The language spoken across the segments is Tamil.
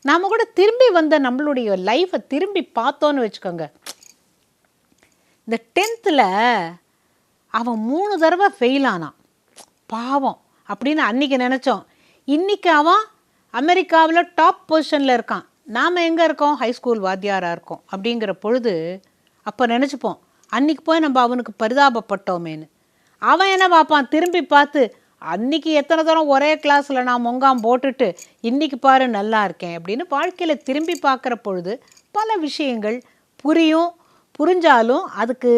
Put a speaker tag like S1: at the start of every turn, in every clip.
S1: நாம் கூட திரும்பி வந்த நம்மளுடைய லைஃப்பை திரும்பி பார்த்தோன்னு வச்சுக்கோங்க. இந்த 10th அவன் 3 தடவை ஃபெயில் ஆனான், பாவம் அப்படின்னு அன்றைக்கி நினச்சோம். இன்றைக்கி அவன் அமெரிக்காவில் டாப் பொசிஷனில் இருக்கான். நாம் எங்கே இருக்கோம்? ஹைஸ்கூல் வாத்தியாராக இருக்கோம். அப்படிங்கிற பொழுது அப்போ நினச்சிப்போம், அன்றைக்கி போய் நம்ம அவனுக்கு பரிதாபப்பட்டோமேன்னு. அவன் என்ன பார்ப்பான், திரும்பி பார்த்து அன்றைக்கி எத்தனை தூரம் ஒரே கிளாஸில் நான் மொங்காம் போட்டுட்டு இன்றைக்கி பாரு நல்லா இருக்கேன் அப்படின்னு வாழ்க்கையில் திரும்பி பார்க்குற பொழுது பல விஷயங்கள் புரிஞ்சாலும் அதுக்கு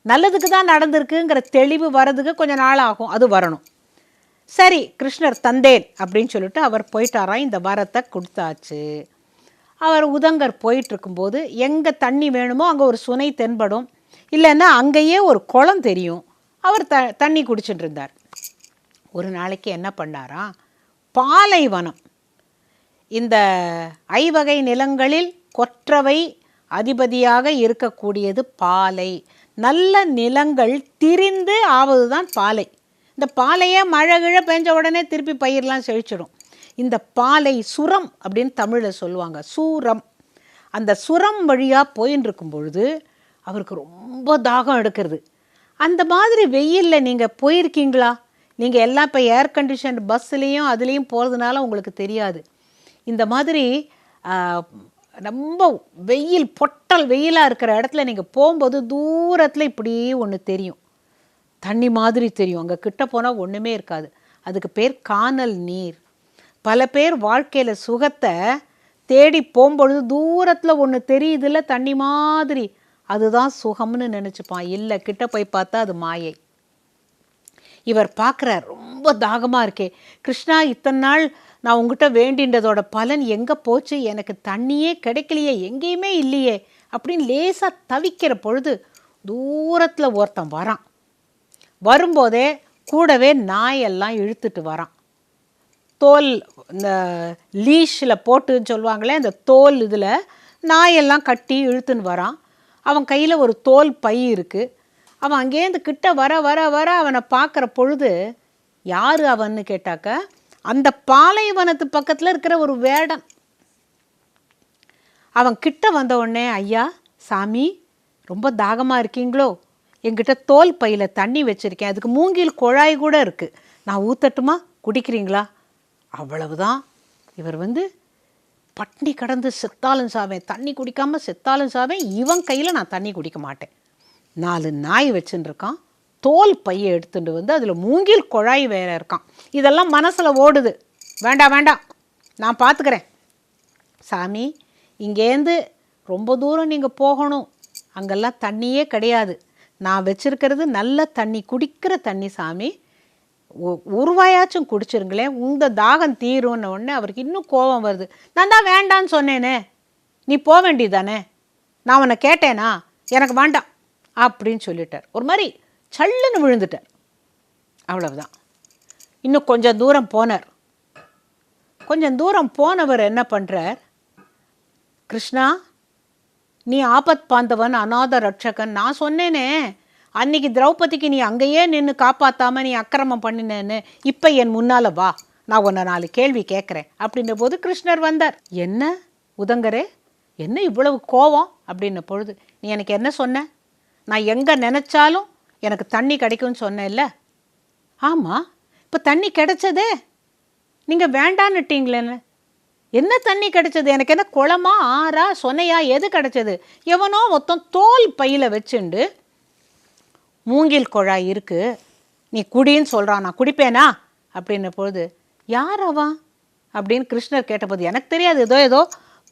S1: நல்லதுக்கு தான் நடந்திருக்குங்கிற தெளிவு வர்றதுக்கு கொஞ்சம் நாள் ஆகும். அது வரணும். சரி, கிருஷ்ணர் தந்தேன் அப்படின்னு சொல்லிட்டு அவர் போயிட்டாராம். இந்த வரத்தை கொடுத்தாச்சு. அவர் உதங்கர் போயிட்டுருக்கும்போது எங்கே தண்ணி வேணுமோ அங்கே ஒரு சுனை தென்படும், இல்லைன்னா அங்கேயே ஒரு குளம் தெரியும். அவர் தண்ணி குடிச்சுட்டு இருந்தார். ஒரு நாளைக்கு என்ன பண்ணாராம், பாலைவனம், இந்த ஐவகை நிலங்களில் கொற்றவை அதிபதியாக இருக்கக்கூடியது பாலை. நல்ல நிலங்கள் திரிந்து ஆவது தான் பாலை. இந்த பாலையே மழை கிழ பெஞ்ச உடனே திருப்பி பயிரெலாம் செழிச்சிடும். இந்த பாலை சுரம் அப்படின்னு தமிழில் சொல்லுவாங்க, சூரம். அந்த சுரம் வழியாக போயின்னு இருக்கும் பொழுது அவருக்கு ரொம்ப தாகம் எடுக்கிறது. அந்த மாதிரி வெயிலில் நீங்கள் போயிருக்கீங்களா? நீங்கள் எல்லாம் இப்போ ஏர் கண்டிஷன் பஸ்ஸுலேயும் அதுலேயும் போகிறதுனால உங்களுக்கு தெரியாது. இந்த மாதிரி ரொம்ப வெயில் பொட்டல் வெயிலாக இருக்கிற இடத்துல நீங்கள் போகும்போது தூரத்தில் இப்படி ஒன்று தெரியும், தண்ணி மாதிரி தெரியும். அங்கே கிட்ட போனால் ஒன்றுமே இருக்காது. அதுக்கு பேர் கானல் நீர். பல பேர் வாழ்க்கையில் சுகத்தை தேடி போகும்பொழுது தூரத்தில் ஒன்று தெரியுதில்ல, தண்ணி மாதிரி, அதுதான் சுகம்னு நினச்சிப்பான். இல்லை, கிட்ட போய் பார்த்தா அது மாயை. இவர் பார்க்குறார், ரொம்ப தாகமாக இருக்கே கிருஷ்ணா, இத்தனை நாள் நான் உங்ககிட்ட வேண்டின்றதோட பலன் எங்கே போச்சு? எனக்கு தண்ணியே கிடைக்கலையே, எங்கேயுமே இல்லையே அப்படின்னு லேசாக தவிக்கிற பொழுது தூரத்தில் ஒருத்தன் வரான். வரும்போதே கூடவே நாயெல்லாம் இழுத்துட்டு வரான். தோல், இந்த லீஷில் போட்டுன்னு சொல்லுவாங்களே, அந்த தோல் இதில் நாயெல்லாம் கட்டி இழுத்துன்னு வரான். அவன் கையில் ஒரு தோல் பை இருக்குது. அவன் அங்கேருந்து கிட்ட வர வர வர அவனை பார்க்குற பொழுது, யார் அவன்னு கேட்டாக்க அந்த பாலைவனத்து பக்கத்தில் இருக்கிற ஒரு வேடன். அவன் கிட்ட வந்த உடனே, ஐயா சாமி ரொம்ப தாகமாக இருக்கீங்களோ? என்கிட்ட தோல் பையில் தண்ணி வச்சுருக்கேன், அதுக்கு மூங்கில் குழாய் கூட இருக்குது, நான் ஊற்றட்டுமா, குடிக்கிறீங்களா? அவ்வளவுதான். இவர் பட்னி கடந்து செத்தாலும் சாவேன், தண்ணி குடிக்காமல் செத்தாலும் சாவேன், இவன் கையில் நான் தண்ணி குடிக்க மாட்டேன். 4 நாய் வச்சுன்னு இருக்கான், தோல் பையை எடுத்துகிட்டு அதில் மூங்கில் குழாய் வேற இருக்கான். இதெல்லாம் மனசில் ஓடுது, வேண்டாம் வேண்டாம் நான் பார்த்துக்கிறேன் சாமி, இங்கேருந்து ரொம்ப தூரம் நீங்கள் போகணும், அங்கெல்லாம் தண்ணியே கிடையாது, நான் வச்சுருக்கிறது நல்ல தண்ணி, குடிக்கிற தண்ணி சாமி, ஒரு வாயாச்சும் குடிச்சிருங்களேன், உங்கள் தாகம் தீரும்னு உடனே அவருக்கு இன்னும் கோபம் வருது. நான் தான் வேண்டான்னு சொன்னேனே, நீ போக வேண்டியதானே, நான் உன்னை கேட்டேனா, எனக்கு வேண்டாம் அப்படின்னு சொல்லிட்டார். ஒரு மாதிரி சல்லுன்னு விழுந்துட்டார். அவ்வளவுதான். இன்னும் கொஞ்சம் தூரம் போனார். கொஞ்சம் தூரம் போனவர் என்ன பண்ணுறார், கிருஷ்ணா நீ ஆபத் பாந்தவன், அநாத ரட்சகன், நான் சொன்னேனே அன்னைக்கு திரௌபதிக்கு நீ அங்கேயே நின்று காப்பாற்றாமல் நீ அக்கிரமம் பண்ணினேன்னு, இப்போ என் முன்னால் வா, நான் உன்னை 4 கேள்வி கேட்குறேன் அப்படின்ன போது கிருஷ்ணர் வந்தார். என்ன உதங்கரே, என்ன இவ்வளவு கோபம் அப்படின்ன பொழுது, நீ எனக்கு என்ன சொன்ன? நான் எங்கே நினச்சாலும் எனக்கு தண்ணி கிடைக்கும்னு சொன்னேன்ல. ஆமாம், இப்போ தண்ணி கிடைச்சதே, நீங்கள் வேண்டான்னுட்டீங்களேன்னு. என்ன தண்ணி கிடைச்சது? எனக்கு என்ன குளமா ஆறா சொன்னையா, எது கிடைச்சது? எவனோ மொத்தம் தோல் பையில் வச்சுண்டு மூங்கில் குழாய் இருக்குது, நீ குடின்னு சொல்கிறான், நான் குடிப்பேனா அப்படின்ன பொழுது, யார் அவன் அப்படின்னு கிருஷ்ணர் கேட்டபோது, எனக்கு தெரியாது, ஏதோ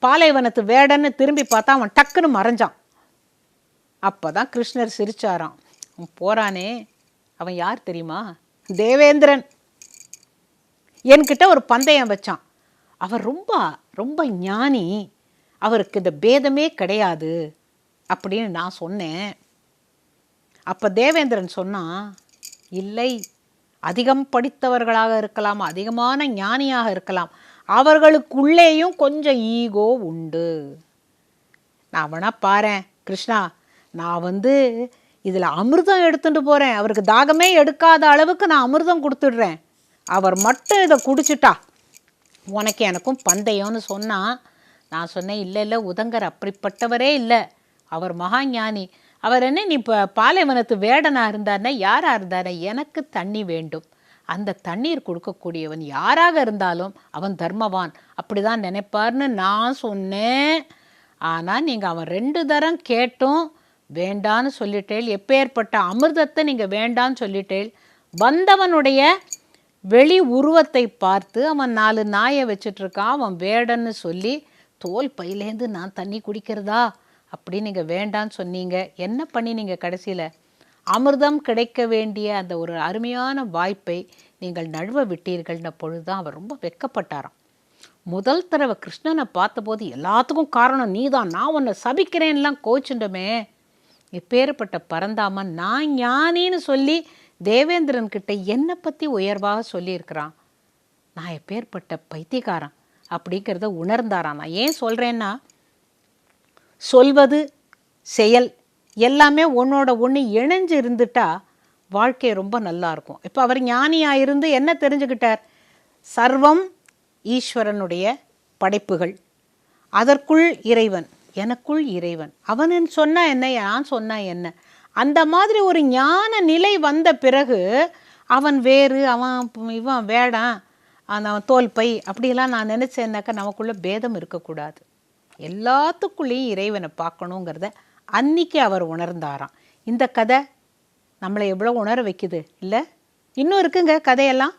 S1: பாலைவனத்து வேடன்னு திரும்பி பார்த்தா அவன் டக்குன்னு மறைஞ்சான். அப்போ தான் கிருஷ்ணர் சிரிச்சாராம். அவன் போகிறானே, அவன் யார் தெரியுமா? தேவேந்திரன். என்கிட்ட ஒரு பந்தயம் வச்சான், அவர் ரொம்ப ரொம்ப ஞானி, அவருக்கு இந்த பேதமே கிடையாது அப்படின்னு நான் சொன்னேன். அப்போ தேவேந்திரன் சொன்னான், இல்லை, அதிகம் படித்தவர்களாக இருக்கலாம், அதிகமான ஞானியாக இருக்கலாம், அவர்களுக்குள்ளேயும் கொஞ்சம் ஈகோ உண்டு. நான் வேணா பாரேன் கிருஷ்ணா, நான் இதில் அமிர்தம் எடுத்துகிட்டு போகிறேன், அவருக்கு தாகமே எடுக்காத அளவுக்கு நான் அமிர்தம் கொடுத்துடுறேன், அவர் மட்டும் இதை குடிச்சிட்டா உனக்கு எனக்கும் பந்தயம்னு சொன்னால் நான் சொன்னேன், இல்லை இல்லை உதங்கர் அப்படிப்பட்டவரே இல்லை, அவர் மகா ஞானி. அவர் என்ன நீ இப்போ பாலைவனத்து வேடனாக இருந்தார்னா யாராக இருந்தார், எனக்கு தண்ணி வேண்டும், அந்த தண்ணீர் கொடுக்கக்கூடியவன் யாராக இருந்தாலும் அவன் தர்மவான், அப்படி தான் நினைப்பார்னு நான் சொன்னேன். ஆனால் நீங்கள் அவன் 2 தரம் கேட்டும் வேண்டான்னு சொல்லிட்டேள். எப்பேற்பட்ட அமிர்தத்தை நீங்கள் வேண்டான்னு சொல்லிட்டேள். வந்தவனுடைய வெளி உருவத்தை பார்த்து அவன் 4 நாயை வச்சிட்ருக்கான், அவன் வேடன்னு சொல்லி தோல் பையிலேருந்து நான் தண்ணி குடிக்கிறதா அப்படி நீங்கள் வேண்டான்னு சொன்னீங்க. என்ன பண்ணி நீங்கள் கடைசியில் அமிர்தம் கிடைக்க வேண்டிய அந்த ஒரு அருமையான வாய்ப்பை நீங்கள் நழுவ விட்டீர்கள்ன பொழுது தான் அவர் ரொம்ப வெட்கப்பட்டாராம். முதல் தடவை கிருஷ்ணனை பார்த்தபோது எல்லாத்துக்கும் காரணம் நீதான், நான் உன்னை சபிக்கிறேன்லாம் கோச்சுண்டமே. எப்பேற்பட்ட பரந்தாமன் நான் ஞானின்னு சொல்லி தேவேந்திரன் கிட்ட என்னை பற்றி உயர்வாக சொல்லியிருக்கிறான், நான் எப்பேற்பட்ட பைத்தியக்காரன் அப்படிங்கிறத உணர்ந்தாரான். நான் ஏன் சொல்கிறேன்னா, சொல்வது செயல் எல்லாமே ஒன்றோட ஒன்று இணைஞ்சு இருந்துட்டா வாழ்க்கை ரொம்ப நல்லாயிருக்கும். இப்போ அவர் ஞானியாக இருந்து என்ன தெரிஞ்சுக்கிட்டார், சர்வம் ஈஸ்வரனுடைய படைப்புகள், அதற்குள் இறைவன், எனக்குள் இறைவன், அவன் சொன்னா என்ன நான் சொன்னா என்ன, அந்த மாதிரி ஒரு ஞான நிலை வந்த பிறகு அவன் வேறு, இவன் வேடான், அவன் தோல் பை அப்படிலாம் நான் நினச்சேன்னாக்கா நமக்குள்ளே பேதம் இருக்கக்கூடாது, எல்லாத்துக்குள்ளேயும் இறைவனை பார்க்கணுங்கிறத அன்னைக்கு அவர் உணர்ந்தாராம். இந்த கதை நம்மளை எவ்வளோ உணர வைக்குது இல்லை? இன்னும் இருக்குங்க கதையெல்லாம்.